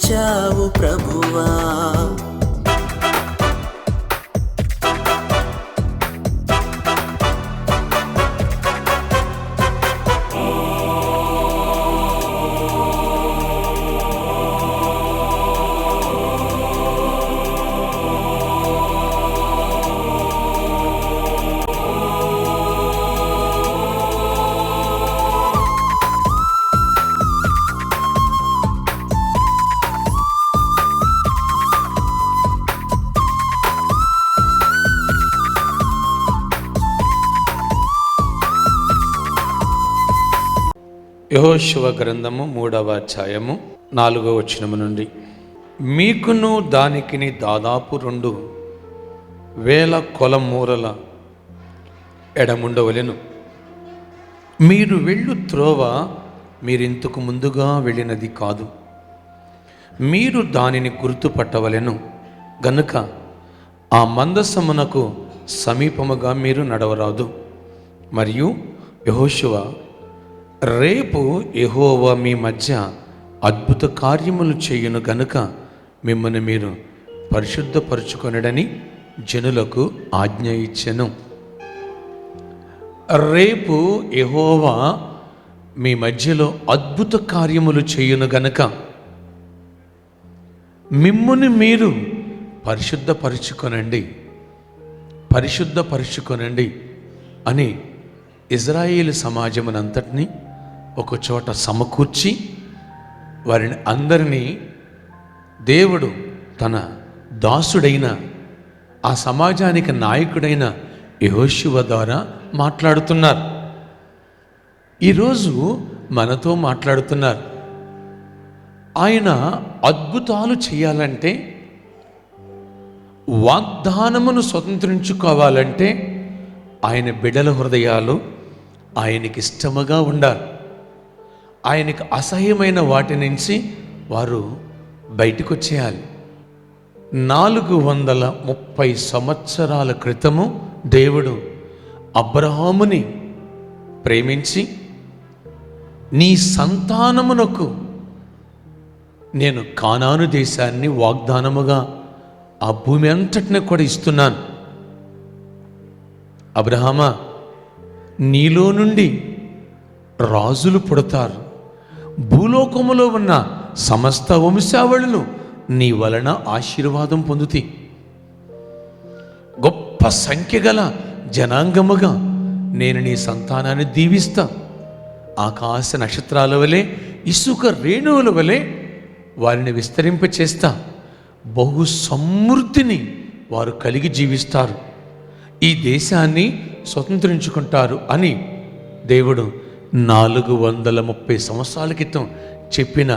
వచ్చావు ప్రభువా. యెహోషువ గ్రంథము 3వ అధ్యాయము 4వ వచనము నుండి, మీకును దానికిని దాదాపు 2,000 కొలమూరల ఎడముండవలెను. మీరు వెళ్ళు త్రోవ మీరింతకు ముందుగా వెళ్ళినది కాదు. మీరు దానిని గుర్తుపట్టవలెను గనుక ఆ మందసమునకు సమీపముగా మీరు నడవరాదు. మరియు యెహోషువ, రేపు యెహోవా మీ మధ్య అద్భుత కార్యములు చేయును గనుక మిమ్మల్ని మీరు పరిశుద్ధపరచుకొనడని జనులకు ఆజ్ఞ ఇచ్చెను. రేపు యెహోవా మీ మధ్యలో అద్భుత కార్యములు చేయును గనుక మిమ్ముని మీరు పరిశుద్ధపరచుకొనండి అని ఇజ్రాయేలు సమాజమునంతటినీ ఒక చోట సమకూర్చి వారిని అందరినీ దేవుడు తన దాసుడైన ఆ సమాజానికి నాయకుడైన యెహోషువ ద్వారా మాట్లాడుతున్నారు. ఈరోజు మనతో మాట్లాడుతున్నారు. ఆయన అద్భుతాలు చేయాలంటే, వాగ్దానమును స్వతంత్రించుకోవాలంటే ఆయన బిడ్డల హృదయాలు ఆయనకి ఇష్టముగా ఉండాలి. ఆయనకు అసహ్యమైన వాటి నుంచి వారు బయటకు వచ్చేయాలి. 430 సంవత్సరాల క్రితము దేవుడు అబ్రహాముని ప్రేమించి, నీ సంతానమునకు నేను కానాను దేశాన్ని వాగ్దానముగా ఆ భూమి అంతటిని కూడా ఇస్తున్నాను. అబ్రహామా, నీలో నుండి రాజులు పుడతారు. భూలోకములో ఉన్న సమస్త వంశావళులు నీ వలన ఆశీర్వాదం పొందుతాయి. గొప్ప సంఖ్య గల జనాంగముగా నేను నీ సంతానాన్ని దీవిస్తా. ఆకాశ నక్షత్రాల వలె, ఇసుక రేణువుల వలె వారిని విస్తరింపచేస్తా. బహు సమృద్ధిని వారు కలిగి జీవిస్తారు. ఈ దేశాన్ని స్వతంత్రించుకుంటారు అని దేవుడు 430 సంవత్సరాల క్రితం చెప్పిన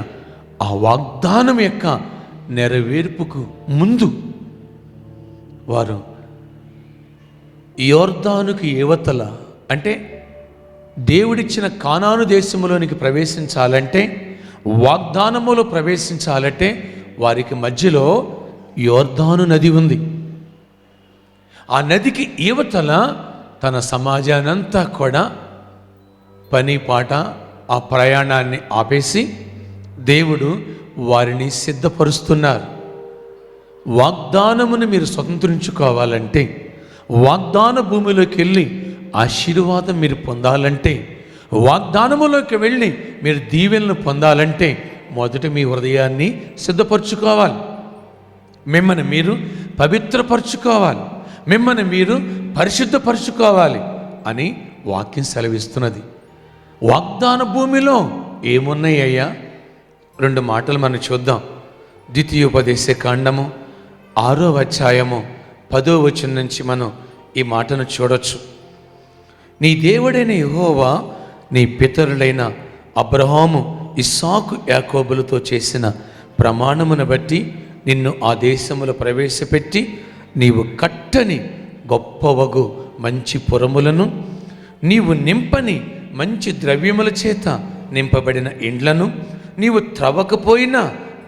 ఆ వాగ్దానం యొక్క నెరవేర్పుకు ముందు వారు యోర్దానుకు యువతల, అంటే దేవుడిచ్చిన కానాను దేశంలోనికి ప్రవేశించాలంటే, వాగ్దానములో ప్రవేశించాలంటే వారికి మధ్యలో యోర్దాను నది ఉంది. ఆ నదికి యువతల తన సమాజానంతా కూడా పని పాట ఆ ప్రయాణాన్ని ఆపేసి దేవుడు వారిని సిద్ధపరుస్తున్నారు. వాగ్దానమును మీరు స్వతంత్రించుకోవాలంటే, వాగ్దాన భూమిలోకి వెళ్ళి ఆశీర్వాదం మీరు పొందాలంటే, వాగ్దానములోకి వెళ్ళి మీరు దీవెనలు పొందాలంటే మొదట మీ హృదయాన్ని సిద్ధపరచుకోవాలి. మిమ్మల్ని మీరు పవిత్రపరచుకోవాలి. మిమ్మల్ని మీరు పరిశుద్ధపరచుకోవాలి అని వాక్యం సెలవిస్తున్నది. వాగ్దాన భూమిలో ఏమున్నాయ్యా? 2 మాటలు మనం చూద్దాం. ద్వితీయోపదేశ కాండము 6వ అధ్యాయము 10వ వచనం నుంచి మనం ఈ మాటను చూడొచ్చు. నీ దేవుడైన యెహోవా నీ పితరులైన అబ్రహాము, ఇస్సాకు, యాకోబులతో చేసిన ప్రమాణమును బట్టి నిన్ను ఆ దేశములో ప్రవేశపెట్టి నీవు కట్టని గొప్పవగు మంచి పురములను, నీవు నింపని మంచి ద్రవ్యముల చేత నింపబడిన ఇండ్లను, నీవు త్రవ్వకపోయినా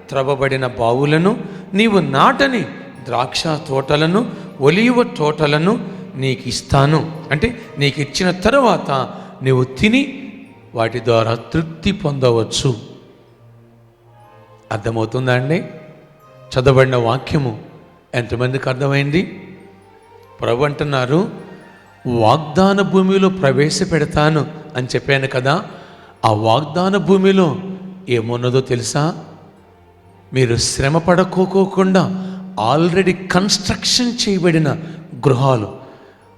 త్రవ్వబడిన బావులను, నీవు నాటని ద్రాక్ష తోటలను, ఒలీవ తోటలను నీకు ఇస్తాను. అంటే నీకు ఇచ్చిన తర్వాత నీవు తిని వాటి ద్వారా తృప్తి పొందవచ్చు. అర్థమవుతుందా అండి? చదవబడిన వాక్యము ఎంతమందికి అర్థమైంది? ప్రభు అంటున్నారు, వాగ్దాన భూమిలో ప్రవేశపెడతాను అని చెప్పాను కదా. ఆ వాగ్దాన భూమిలో ఏమున్నదో తెలుసా? మీరు శ్రమ పడకోకుండా ఆల్రెడీ కన్స్ట్రక్షన్ చేయబడిన గృహాలు,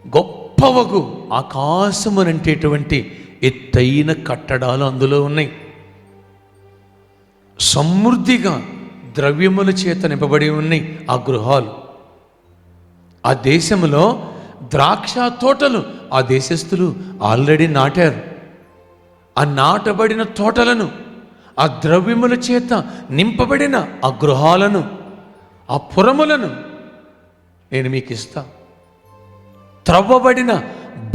గొప్పవగు ఆకాశమునంటేటువంటి ఎత్తైన కట్టడాలు అందులో ఉన్నాయి. సమృద్ధిగా ద్రవ్యముల చేత నింపబడి ఉన్నాయి ఆ గృహాలు. ఆ దేశంలో ద్రాక్ష తోటలు ఆ దేశస్థులు ఆల్రెడీ నాటారు. ఆ నాటబడిన తోటలను, ఆ ద్రవ్యముల చేత నింపబడిన ఆ గృహాలను, ఆ పురములను నేను మీకు ఇస్తా. త్రవ్వబడిన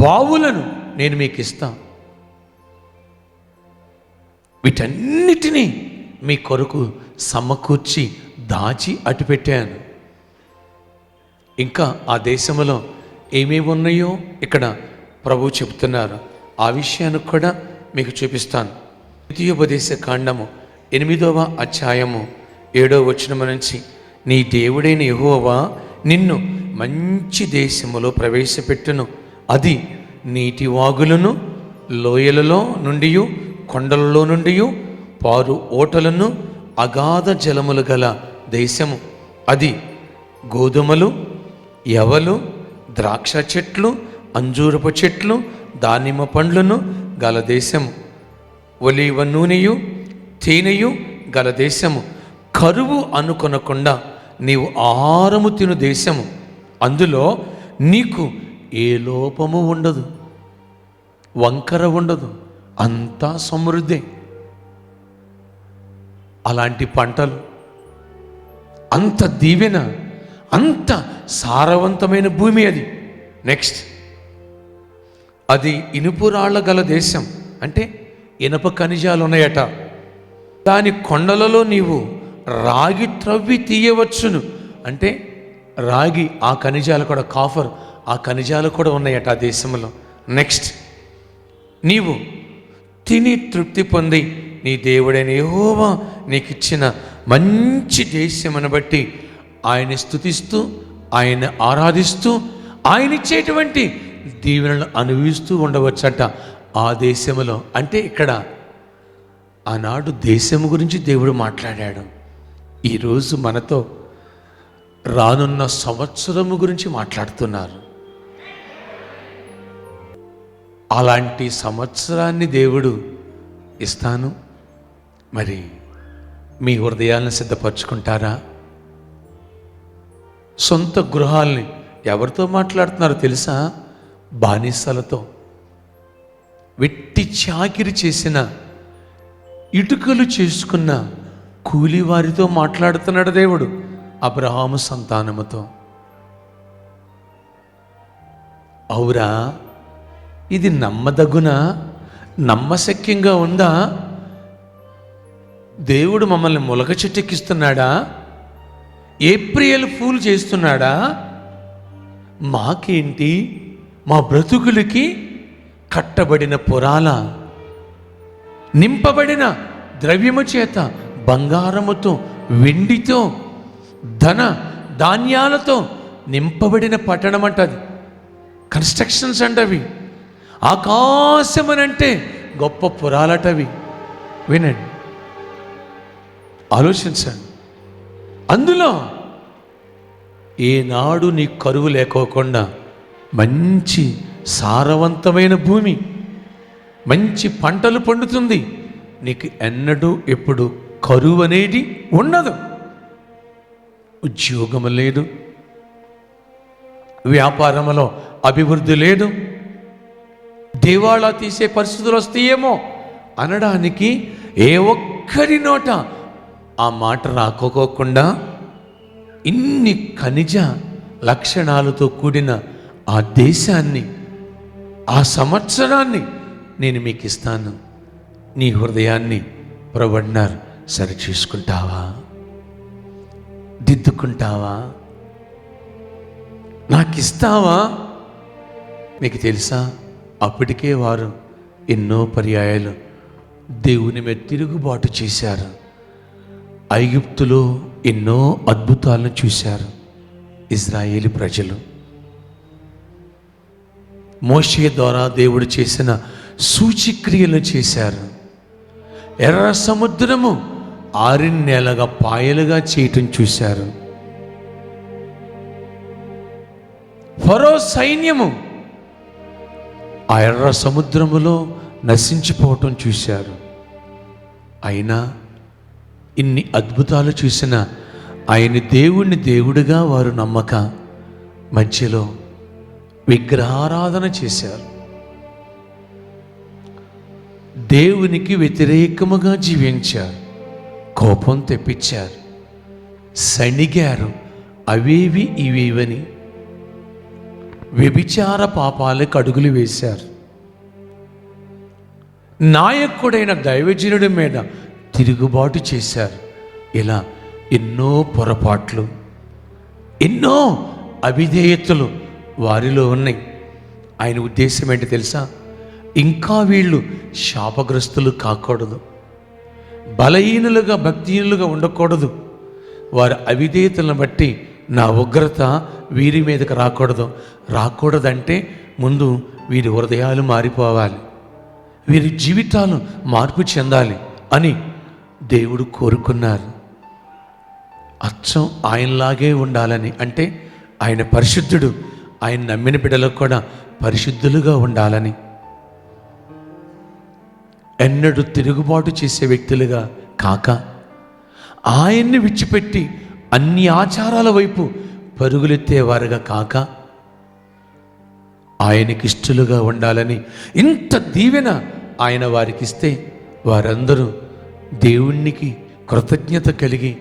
బావులను నేను మీకు ఇస్తా. వీటన్నిటినీ మీ కొరకు సమకూర్చి దాచి అటుపెట్టాను. ఇంకా ఆ దేశంలో ఏమేమి ఉన్నాయో ఇక్కడ ప్రభు చెబుతున్నారు. ఆ విషయాన్ని కూడా మీకు చూపిస్తాను. ద్వితీయోపదేశ కాండము 8వ అధ్యాయము 7వ వచనము నుంచి, నీ దేవుడైన యెహోవా నిన్ను మంచి దేశములో ప్రవేశపెట్టును. అది నీటి వాగులను, లోయలలో నుండి, కొండలలో నుండి పారు ఓటలను, అగాధ జలములు గల దేశము. అది గోధుమలు, యవలు, ద్రాక్ష చెట్లు, అంజూరపు చెట్లు, దానిమ్మ పండ్లను గల దేశము. ఒలీవ నూనెయు తేనెయు గల దేశము. కరువు అనుకొనకుండా నీవు ఆహారము తిను దేశము. అందులో నీకు ఏ లోపము ఉండదు, వంకర ఉండదు, అంతా సమృద్ధి. అలాంటి పంటలు, అంత దీవెన, అంత సారవంతమైన భూమి అది. నెక్స్ట్, అది ఇనుపురాళ్ళ గల దేశం. అంటే ఇనప ఖనిజాలు ఉన్నాయట. దాని కొండలలో నీవు రాగి త్రవ్వి తీయవచ్చును. అంటే రాగి, ఆ ఖనిజాలు కూడా, కాఫర్, ఆ ఖనిజాలు కూడా ఉన్నాయట ఆ దేశంలో. నెక్స్ట్, నీవు తిని తృప్తి పొంది నీ దేవుడైన యెహోవా నీకు ఇచ్చిన మంచి దేశమును బట్టి ఆయన స్తుతిస్తూ, ఆయన ఆరాధిస్తూ, ఆయన ఇచ్చేటువంటి దీవెనలు అనుభవిస్తూ ఉండవచ్చట ఆ దేశములో. అంటే ఇక్కడ ఆనాడు దేశము గురించి దేవుడు మాట్లాడాడు. ఈరోజు మనతో రానున్న సంవత్సరము గురించి మాట్లాడుతున్నారు. అలాంటి సంవత్సరాన్ని దేవుడు ఇస్తాను. మరి మీ హృదయాలను సిద్ధపరచుకుంటారా? సొంత గృహాల్ని ఎవరితో మాట్లాడుతున్నారో తెలుసా? బానిసలతో, వెట్టి చాకిరి చేసిన, ఇటుకలు చేసుకున్న కూలివారితో మాట్లాడుతున్నాడు దేవుడు. అబ్రహాము సంతానముతో. అవురా, ఇది నమ్మదగునా? నమ్మశక్యంగా ఉందా? దేవుడు మమ్మల్ని మొలక చెట్టెక్కిస్తున్నాడా? ఏప్రిల్ ఫూల్ చేస్తున్నాడా? మాకేంటి, మా బ్రతుకులకి కట్టబడిన పురాల, నింపబడిన ద్రవ్యము చేత, బంగారముతో, వెండితో, ధన ధాన్యాలతో నింపబడిన పట్టణం అంటది. కన్స్ట్రక్షన్స్ అంటవి. ఆకాశమనంటే గొప్ప పురాలటవి. వినండి, ఆలోచించండి. అందులో ఏనాడు నీ కరువు లేకోకుండా మంచి సారవంతమైన భూమి, మంచి పంటలు పండుతుంది. నీకు ఎన్నడూ ఎప్పుడు కరువు అనేది ఉండదు. ఉద్యోగము లేదు, వ్యాపారంలో అభివృద్ధి లేదు, దివాళా తీసే పరిస్థితులు వస్తాయేమో అనడానికి ఏ ఒక్కరి నోట ఆ మాట రాకోకుండా ఇన్ని ఖనిజ లక్షణాలతో కూడిన ఆ దేశాన్ని, ఆ సంవత్సరాన్ని నేను మీకు ఇస్తాను. నీ హృదయాన్ని ప్రవడ్నారు సరి చూసుకుంటావా? దిద్దుకుంటావా? నాకు ఇస్తావా? మీకు తెలుసా, అప్పటికే వారు ఎన్నో పర్యాయాలు దేవుని మీద తిరుగుబాటు చేశారు. ఐగుప్తులో ఎన్నో అద్భుతాలను చూశారు ఇశ్రాయేలు ప్రజలు. మోషే ద్వారా దేవుడు చేసిన సూచిక్రియలు చేశారు. ఎర్ర సముద్రము ఆరిన నేలగా పాయలుగా చేయటం చూశారు. ఫరో సైన్యము ఆ ఎర్ర సముద్రములో నశించిపోవటం చూశారు. అయినా ఇన్ని అద్భుతాలు చూసిన ఆయన దేవుణ్ణి దేవుడిగా వారు నమ్మక మధ్యలో విగ్రహారాధన చేశారు. దేవునికి వ్యతిరేకముగా జీవించారు. కోపం తెప్పించారు. సణిగారు. అవేవి ఇవేవని వ్యభిచార పాపాలకు అడుగులు వేశారు. నాయకుడైన దైవజనుడి మీద తిరుగుబాటు చేశారు. ఇలా ఎన్నో పొరపాట్లు, ఎన్నో అవిధేయతలు వారిలో ఉన్నాయి. ఆయన ఉద్దేశం ఏంటి తెలుసా? ఇంకా వీళ్ళు శాపగ్రస్తులు కాకూడదు, బలహీనులుగా భక్తిహీనులుగా ఉండకూడదు. వారి అవిధేయతలను బట్టి నా ఉగ్రత వీరి మీదకి రాకూడదంటే ముందు వీరి హృదయాలు మారిపోవాలి, వీరి జీవితాలు మార్పు చెందాలి అని దేవుడు కోరుకున్నారు. అచ్చం ఆయనలాగే ఉండాలని, అంటే ఆయన పరిశుద్ధుడు, ఆయన నమ్మిన బిడ్డలకు కూడా పరిశుద్ధులుగా ఉండాలని, ఎన్నడూ తిరుగుబాటు చేసే వ్యక్తులుగా కాక ఆయన్ని విడిచిపెట్టి అన్ని ఆచారాల వైపు పరుగులెత్తేవారుగా కాక ఆయనకిష్టులుగా ఉండాలని ఇంత దీవెన ఆయన వారికిస్తే వారందరూ దేవునికి కృతజ్ఞత కలిగి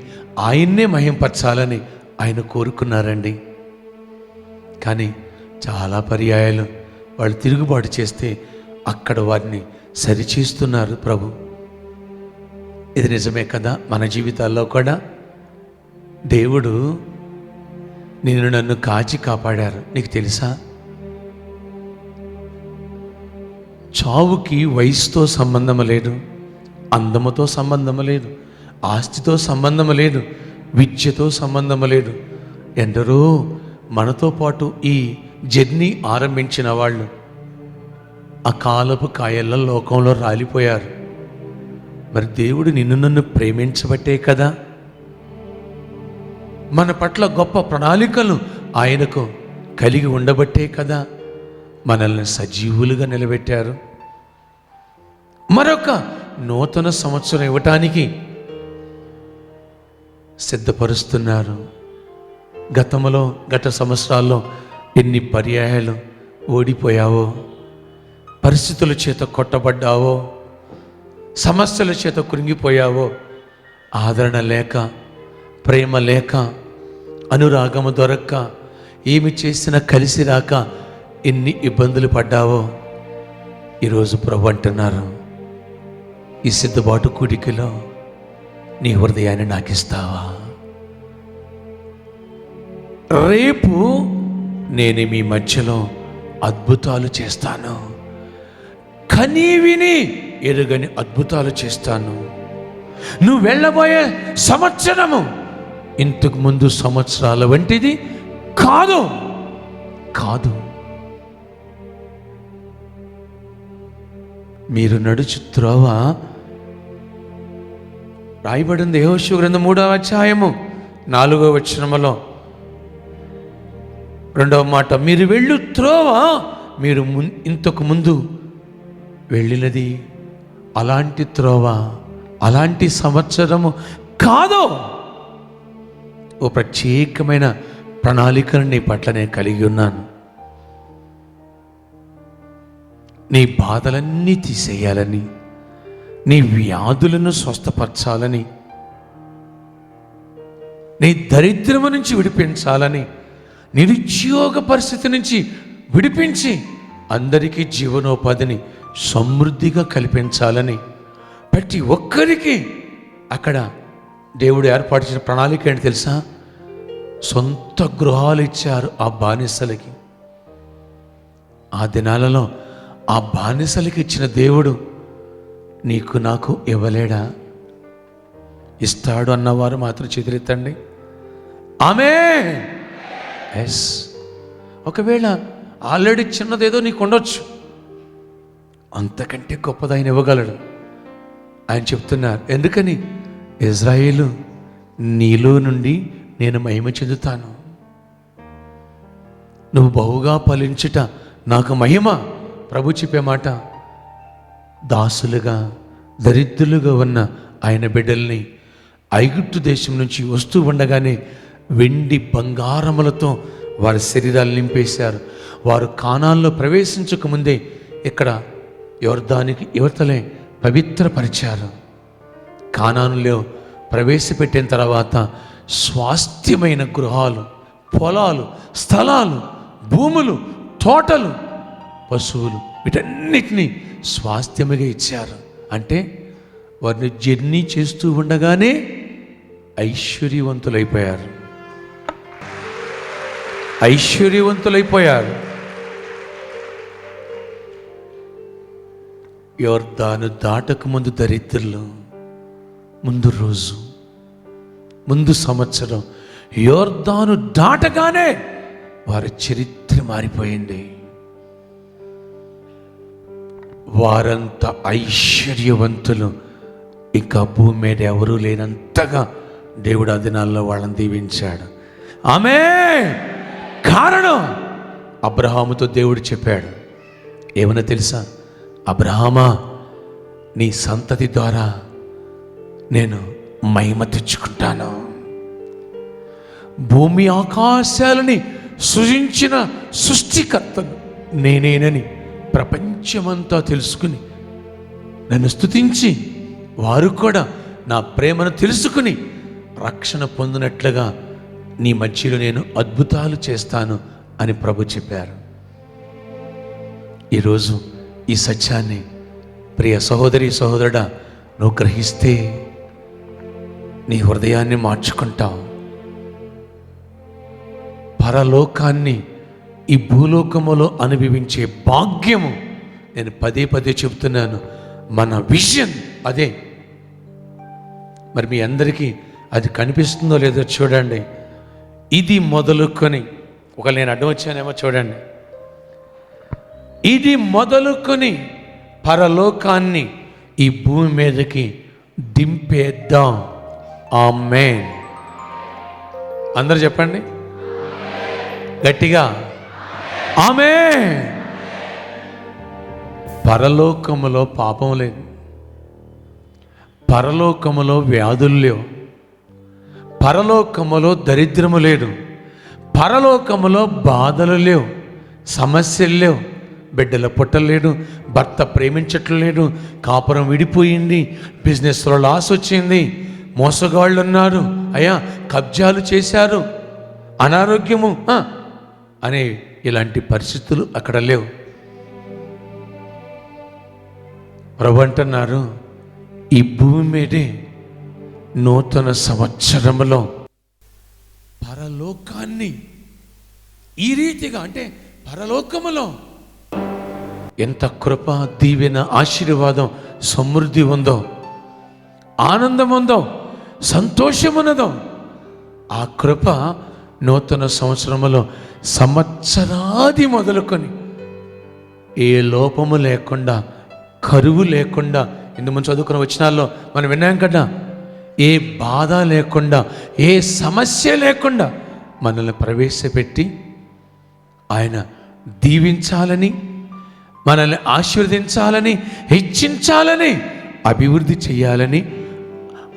ఆయన్నే మహింపరచాలని ఆయన కోరుకున్నారండి. కానీ చాలా పర్యాయాలు వాళ్ళు తిరుగుబాటు చేస్తే అక్కడ వారిని సరిచేస్తున్నారు ప్రభు. ఇది నిజమే కదా. మన జీవితాల్లో కూడా దేవుడు నన్ను కాచి కాపాడారు. నీకు తెలుసా? చావుకి వయసుతో సంబంధం లేదు, అందముతో సంబంధం లేదు, ఆస్తితో సంబంధం లేదు, విద్యతో సంబంధం లేదు. ఎందరో మనతో పాటు ఈ జర్నీ ఆరంభించిన వాళ్ళు అకాలపు కాయల్లో లోకంలో రాలిపోయారు. మరి దేవుడు నన్ను ప్రేమించబట్టే కదా, మన పట్ల గొప్ప ప్రణాళికలు ఆయనకు కలిగి ఉండబట్టే కదా మనల్ని సజీవులుగా నిలబెట్టారు. మరొక నూతన సంవత్సరం ఇవ్వటానికి సిద్ధపరుస్తున్నారు. గత సంవత్సరాల్లో ఎన్ని పర్యాయాలు ఓడిపోయావో, పరిస్థితుల చేత కొట్టబడ్డావో, సమస్యల చేత కృంగిపోయావో, ఆదరణ లేక, ప్రేమ లేక, అనురాగము దొరక్క, ఏమి చేసినా కలిసి రాక ఎన్ని ఇబ్బందులు పడ్డావో, ఈరోజు ప్రభు అంటున్నారు, ఈ సిద్ధపాటు కూడికలో నీ హృదయాన్ని నాకు ఇస్తావా? రేపు నేను మీ మధ్యలో అద్భుతాలు చేస్తాను, కనీ విని ఎరుగని అద్భుతాలు చేస్తాను. నువ్వు వెళ్ళబోయే సంవత్సరము ఇంతకు ముందు సంవత్సరాల వంటిది కాదు. మీరు నడుచు త్రోవ రాయబడింది యెహోషువ గ్రంథం 3వ అధ్యాయము 4వ వచనములో 2వ మాట, మీరు వెళ్ళు త్రోవ మీరు ఇంతకు ముందు వెళ్ళినది అలాంటి త్రోవ, అలాంటి సంవత్సరము కాదు. ఓ ప్రత్యేకమైన ప్రణాళికను నీ పట్ల నేను కలిగి ఉన్నాను. నీ బాధలన్నీ తీసేయాలని, నీ వ్యాధులను స్వస్థపరచాలని, నీ దరిద్రము నుంచి విడిపించాలని, నిరుద్యోగ పరిస్థితి నుంచి విడిపించి అందరికీ జీవనోపాధిని సమృద్ధిగా కల్పించాలని ప్రతి ఒక్కరికి అక్కడ దేవుడు ఏర్పాటు ప్రణాళిక ఏంటి తెలుసా? సొంత గృహాలు ఇచ్చారు ఆ బానిసలకి. ఆ దినాలలో ఆ బానిసలకి ఇచ్చిన దేవుడు నీకు నాకు ఇవ్వలేడా? ఇస్తాడు అన్నవారు మాత్రం చేతులెత్తండి. ఆమె ఎస్. ఒకవేళ ఆల్రెడీ చిన్నదేదో నీకు ఉండొచ్చు, అంతకంటే గొప్పది ఆయన ఇవ్వగలడు. ఆయన చెప్తున్నారు, ఎందుకని? ఇజ్రాయేలు, నీలో నుండి నేను మహిమ చెందుతాను, నువ్వు బహుగా ఫలించుట నాకు మహిమ. ప్రభు చెప్పే మాట, దాసులుగా దరిద్రులుగా ఉన్న ఆయన బిడ్డల్ని ఐగుప్తు దేశం నుంచి వస్తూ ఉండగానే వెండి బంగారములతో వారి శరీరాలు నింపేశారు. వారు కానాల్లో ప్రవేశించకముందే ఇక్కడ యోర్దానికి యువతలే పవిత్రపరిచారు. కానానులో ప్రవేశపెట్టిన తర్వాత స్వాస్థ్యమైన గృహాలు, పొలాలు, స్థలాలు, భూములు, తోటలు, పశువులు, వీటన్నిటినీ స్వాస్థ్యముగా ఇచ్చారు. అంటే వారిని జర్నీ చేస్తూ ఉండగానే ఐశ్వర్యవంతులైపోయారు. ఐశ్వర్యవంతులైపోయారు. యోర్దాను దాటక ముందు దరిద్రులు, ముందు రోజు, ముందు సంవత్సరం, యోర్దాను దాటగానే వారి చరిత్ర మారిపోయింది. వారంత ఐశ్వర్యవంతులు ఇంకా భూమి మీద ఎవరూ లేనంతగా దేవుడు ఆ దినాల్లో వాళ్ళని దీవించాడు. ఆమె కారణం అబ్రహాముతో దేవుడు చెప్పాడు, ఏమన్నా తెలుసా? అబ్రహామా, నీ సంతతి ద్వారా నేను మహిమ తెచ్చుకుంటాను. భూమి ఆకాశాలని సృజించిన సృష్టికర్తను నేనేనని ప్రపంచమంతా తెలుసుకుని నన్ను స్తుతించి వారు కూడా నా ప్రేమను తెలుసుకుని రక్షణ పొందినట్లుగా నీ మధ్యలో నేను అద్భుతాలు చేస్తాను అని ప్రభు చెప్పారు. ఈరోజు ఈ సత్యాన్ని ప్రియ సహోదరి సహోదరుడా నువ్వు గ్రహిస్తే నీ హృదయాన్ని మార్చుకుంటావు. పరలోకాన్ని ఈ భూలోకములో అనుభవించే భాగ్యము, నేను పదే పదే చెబుతున్నాను, మన విజన్ అదే. మరి మీ అందరికీ అది కనిపిస్తుందో లేదో చూడండి. ఇది మొదలుకొని, ఒకవేళ నేను అడ్డం వచ్చానేమో చూడండి, ఇది మొదలుకొని పరలోకాన్ని ఈ భూమి మీదకి దింపేద్దాం. ఆమేన్. అందరూ చెప్పండి గట్టిగా, ఆమేన్. పరలోకములో పాపం లేదు, పరలోకములో వ్యాధులు లేవు, పరలోకములో దరిద్రము లేదు, పరలోకములో బాధలు లేవు, సమస్యలు లేవు, బిడ్డల పుట్టలేడు, భర్త ప్రేమించట్లేదు లేడు, కాపురం విడిపోయింది, బిజినెస్లో లాస్ వచ్చింది, మోసగాళ్ళు ఉన్నారు, అయ్యా కబ్జాలు చేశారు, అనారోగ్యము అనే ఇలాంటి పరిస్థితులు అక్కడ లేవు. ప్రభు అంటున్నారు, ఈ భూమి మీదే నూతన సంవత్సరంలో పరలోకాన్ని ఈ రీతిగా, అంటే పరలోకములో ఎంత కృప, దీవెన, ఆశీర్వాదం, సమృద్ధి ఉందో, ఆనందం ఉందో, సంతోషం ఉన్నదో, ఆ కృప నూతన సంవత్సరములో సంవత్సరాది మొదలుకొని ఏ లోపము లేకుండా, కరువు లేకుండా, ఇందుకు చదువుకున్న వచనాల్లో మనం విన్నాం కదా, ఏ బాధ లేకుండా, ఏ సమస్య లేకుండా మనల్ని ప్రవేశపెట్టి ఆయన దీవించాలని, మనల్ని ఆశీర్వదించాలని, హెచ్చించాలని, అభివృద్ధి చేయాలని,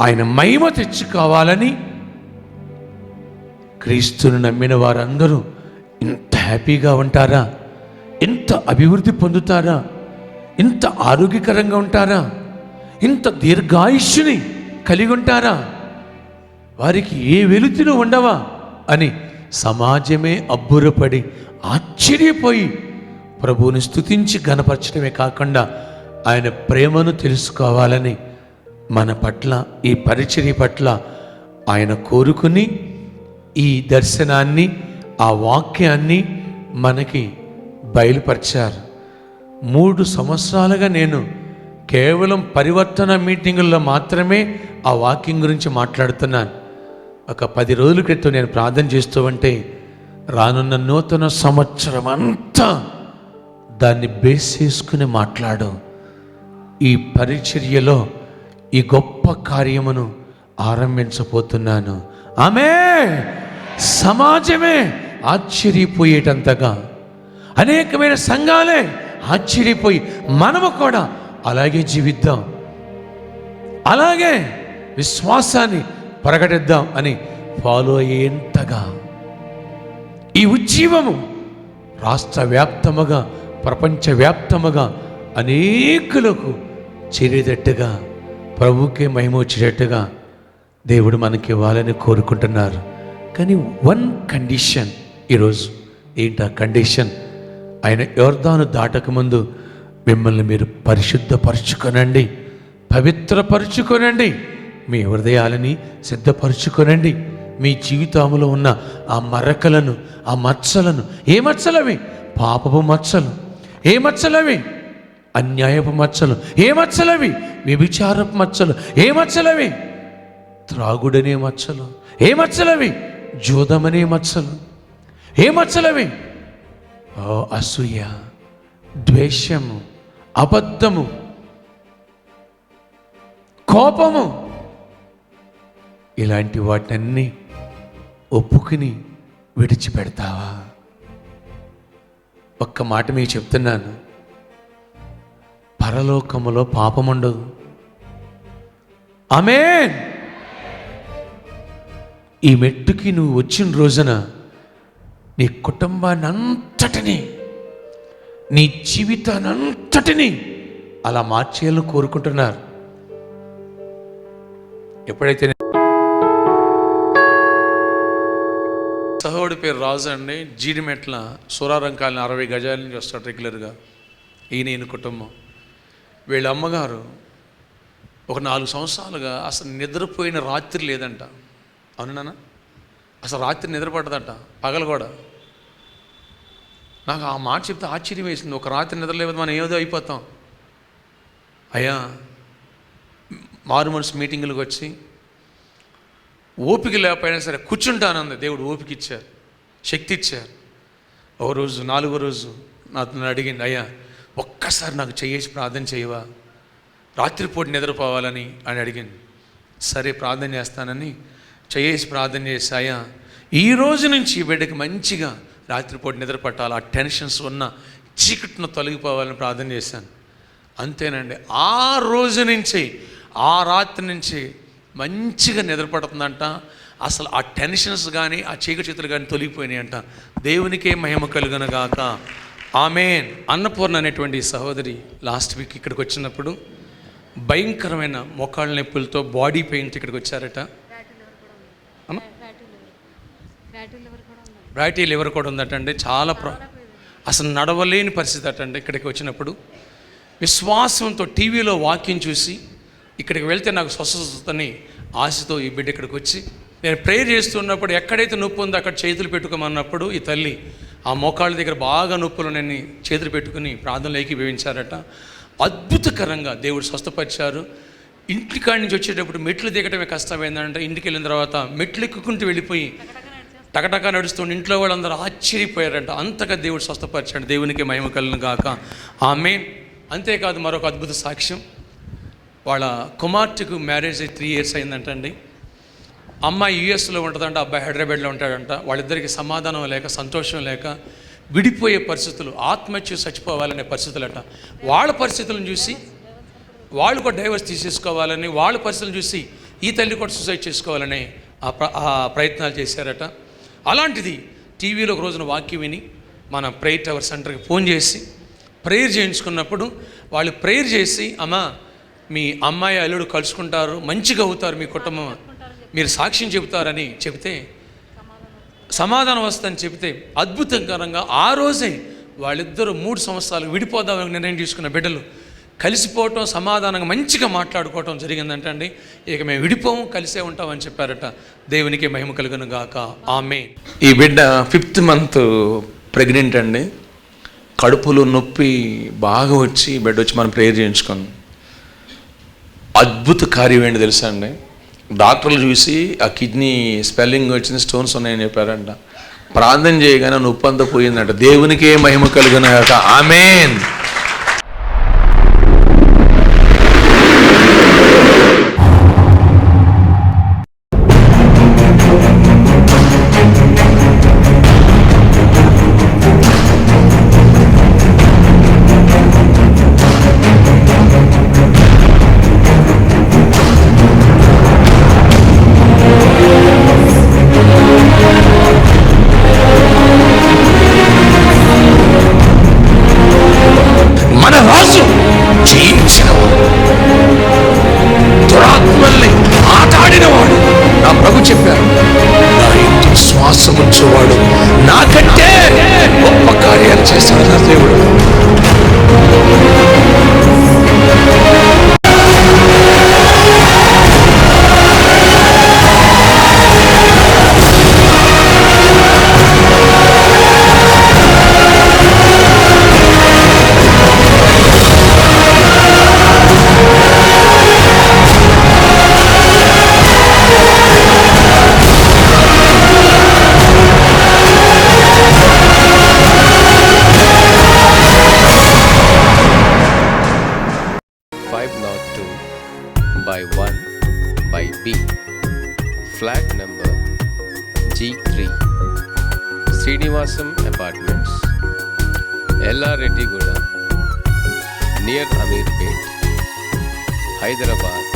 ఆయన మహిమ తెచ్చుకోవాలని క్రీస్తును నమ్మిన వారందరూ ఇంత హ్యాపీగా ఉంటారా? ఇంత అభివృద్ధి పొందుతారా? ఇంత ఆరోగ్యకరంగా ఉంటారా? ఇంత దీర్ఘాయుష్యుని కలిగి ఉంటారా? వారికి ఏ వెలుతురు ఉండవా అని సమాజమే అబ్బురపడి ఆశ్చర్యపోయి ప్రభువుని స్తుతించి ఘనపరచడమే కాకుండా ఆయన ప్రేమను తెలుసుకోవాలని మన పట్ల, ఈ పరిచర్య పట్ల ఆయన కోరుకుని ఈ దర్శనాన్ని, ఆ వాక్యాన్ని మనకి బయలుపరిచారు. 3 సంవత్సరాలుగా నేను కేవలం పరివర్తన మీటింగుల్లో మాత్రమే ఆ వాక్యం గురించి మాట్లాడుతున్నాను. ఒక 10 రోజుల క్రితం నేను ప్రార్థన చేస్తూ ఉంటే రానున్న నూతన సంవత్సరం అంతా దాన్ని బేస్ చేసుకుని మాట్లాడు. ఈ పరిచర్యలో ఈ గొప్ప కార్యమును ఆరంభించబోతున్నాను. ఆమేన్. సమాజమే ఆశ్చర్యపోయేటంతగా, అనేకమైన సంఘాలే ఆశ్చర్యపోయి మనము కూడా అలాగే జీవిద్దాం, అలాగే విశ్వాసాన్ని ప్రకటిద్దాం అని ఫాలో అయ్యేంతగా ఈ ఉజ్జీవము రాష్ట్ర వ్యాప్తముగా, ప్రపంచవ్యాప్తముగా అనేకులకు చేరేటట్టుగా, ప్రభువుకే మహిమ వచ్చేటట్టుగా దేవుడు మనకి ఇవ్వాలని కోరుకుంటున్నారు. కానీ వన్ కండిషన్ ఈరోజు. ఏంటి ఆ కండిషన్? ఆయన యోర్దాను దాటకముందు మిమ్మల్ని మీరు పరిశుద్ధపరచుకొనండి, పవిత్రపరచుకొనండి, మీ హృదయాలని సిద్ధపరచుకొనండి. మీ జీవితంలో ఉన్న ఆ మరకలను, ఆ మచ్చలను, ఏ మచ్చలవి? పాపపు మచ్చలు. ఏ మచ్చలవి? అన్యాయపు మచ్చలు. ఏ మచ్చలవి? వ్యభిచారపు మచ్చలు. ఏ మచ్చలవి? త్రాగుడనే మచ్చలు. ఏ మచ్చలవి? జూదమనే మచ్చలు. ఏ మచ్చలవి? అసూయ, ద్వేషము, అబద్ధము, కోపము, ఇలాంటి వాటినన్నీ ఒప్పుకుని విడిచిపెడతావా? ఒక్క మాట మీకు చెప్తున్నాను, పరలోకములో పాపం ఉండదు. ఆమేన్. ఈ మెట్టుకి నువ్వు వచ్చిన రోజున నీ కుటుంబాన్ని అంతటినీ, నీ జీవితాన్ని అంతటినీ అలా మార్చేయాలని కోరుకుంటున్నారు. ఎప్పుడైతే సహోడి పేరు రాజు అండి, జీడిమెట్ల సూరారంకాలని 60 గజాల నుంచి వస్తాడు రెగ్యులర్గా. ఈయన కుటుంబం, వీళ్ళ అమ్మగారు ఒక 4 సంవత్సరాలుగా అసలు నిద్రపోయిన రాత్రి లేదంట. అవునా? అసలు రాత్రి నిద్రపడదట, పగలు కూడా. నాకు ఆ మాట చెప్తే ఆశ్చర్యం వేసింది. ఒక రాత్రి నిద్ర లేకపోతే మనం ఏదో అయిపోతాం. అయ్యా మారు మనసు మీటింగులకు వచ్చి ఓపిక లేకపోయినా సరే కూర్చుంటానంది. దేవుడు ఓపిక ఇచ్చారు, శక్తి ఇచ్చారు. ఒక రోజు 4వ రోజు నన్ను అడిగింది, అయ్యా ఒక్కసారి నాకు చేసి ప్రార్థన చేయవా, రాత్రిపూట నిద్రపోవాలని అని అడిగింది. సరే ప్రార్థన చేస్తానని చేసి ప్రార్థన చేశాయా, ఈ రోజు నుంచి బిడ్డకి మంచిగా రాత్రిపూట నిద్ర పట్టాలి, ఆ టెన్షన్స్ ఉన్న చీకటిని తొలగిపోవాలని ప్రార్థన చేశాను. అంతేనండి, ఆ రోజు నుంచి, ఆ రాత్రి నుంచి మంచిగా నిద్ర పడుతుందంట. అసలు ఆ టెన్షన్స్ కానీ, ఆ చీకటి చేతులు కానీ తొలగిపోయినాయి అంట. దేవునికే మహిమ కలుగునగాక. ఆమేన్. అన్నపూర్ణ అనేటువంటి సహోదరి లాస్ట్ వీక్ ఇక్కడికి వచ్చినప్పుడు భయంకరమైన మోకాళ్ళ నొప్పులతో బాడీ పెయిన్ ఇక్కడికి వచ్చారట. బ్రాటీ లివర్ కూడా ఉందటండి. చాలా అసలు నడవలేని పరిస్థితి అటండి. ఇక్కడికి వచ్చినప్పుడు విశ్వాసంతో టీవీలో వాక్యం చూసి ఇక్కడికి వెళ్తే నాకు స్వస్థతని ఆశతో ఈ బిడ్డ ఇక్కడికి వచ్చి నేను ప్రేయర్ చేస్తున్నప్పుడు ఎక్కడైతే నొప్పి ఉందో అక్కడ చేతులు పెట్టుకోమన్నప్పుడు ఈ తల్లి ఆ మోకాళ్ళ దగ్గర బాగా నొప్పులు నేను చేతులు పెట్టుకుని ప్రార్థనలు ఏకీభవించారట. అద్భుతకరంగా దేవుడు స్వస్థపరిచారు. ఇంటికాడి నుంచి వచ్చేటప్పుడు మెట్లు దిగటమే కష్టమైందంటే, ఇంటికి వెళ్ళిన తర్వాత మెట్లు ఎక్కుకుంటూ వెళ్ళిపోయి టకటకా నడుస్తుంటే ఇంట్లో వాళ్ళందరూ ఆశ్చర్యపోయారంట. అంతగా దేవుడు స్వస్థపరిచాడు. దేవునికి మహిమ కలుగును గాక. ఆమేన్. అంతేకాదు మరొక అద్భుత సాక్ష్యం, వాళ్ళ కుమార్తెకు మ్యారేజ్ 3 years అయిందంటండి. అమ్మాయి యుఎస్లో ఉంటుందంట, అబ్బాయి హైదరాబాద్లో ఉంటాడంట. వాళ్ళిద్దరికి సమాధానం లేక, సంతోషం లేక విడిపోయే పరిస్థితులు, ఆత్మహత్య చచ్చిపోవాలనే పరిస్థితులట. వాళ్ళ పరిస్థితులను చూసి వాళ్ళు కూడా డైవర్స్ తీసేసుకోవాలని, వాళ్ళ పరిస్థితులను చూసి ఈ తల్లి కూడా సూసైడ్ చేసుకోవాలని ఆ ప్రయత్నాలు చేశారట. అలాంటిది టీవీలో ఒక రోజున వాక్యం విని మన ప్రేయర్ టవర్ సెంటర్కి ఫోన్ చేసి ప్రేయర్ చేయించుకున్నప్పుడు వాళ్ళు ప్రేయర్ చేసి, అమ్మా మీ అమ్మాయి అల్లుడు కలుసుకుంటారు, మంచిగా అవుతారు, మీ కుటుంబం మీరు సాక్ష్యం చెబుతారని చెబితే, సమాధానం వస్తుందని చెబితే అద్భుతకరంగా ఆ రోజే వాళ్ళిద్దరూ 3 సంవత్సరాలు విడిపోదామని నిర్ణయం తీసుకున్న బిడ్డలు కలిసిపోవటం, సమాధానంగా మంచిగా మాట్లాడుకోవటం జరిగిందంటండి. ఇక మేము విడిపోము, కలిసే ఉంటామని చెప్పారట. దేవునికి మహిమ కలుగును గాక. ఆమేన్. ఈ బిడ్డ 5th month ప్రెగ్నెంట్ అండి. కడుపులో నొప్పి బాగా వచ్చి బిడ్డ వచ్చి మనం ప్రేయర్ చేయించుకున్నాం. అద్భుత కార్యం ఏంటి తెలుసా అండి? డాక్టర్లు చూసి ఆ కిడ్నీ స్పెల్లింగ్ వచ్చింది, స్టోన్స్ ఉన్నాయని చెప్పారంట. ప్రార్థన చేయగానే నొప్పి అంతా పోయిందంట. దేవునికే మహిమ కలుగును గాక. ఆమేన్. మన రాజు జయించినవాడు, దురాత్మల్ని ఆటాడినవాడు. నా ప్రభు చెప్పారు, నా ఇంటి శ్వాసం ఉంచేవాడు నాకంటే గొప్ప కార్యాలు చేస్తాడు నా దేవుడు. by 1 by B, flat number G3, Srinivasam Apartments, LR Reddy Guda, near Amirpet, Hyderabad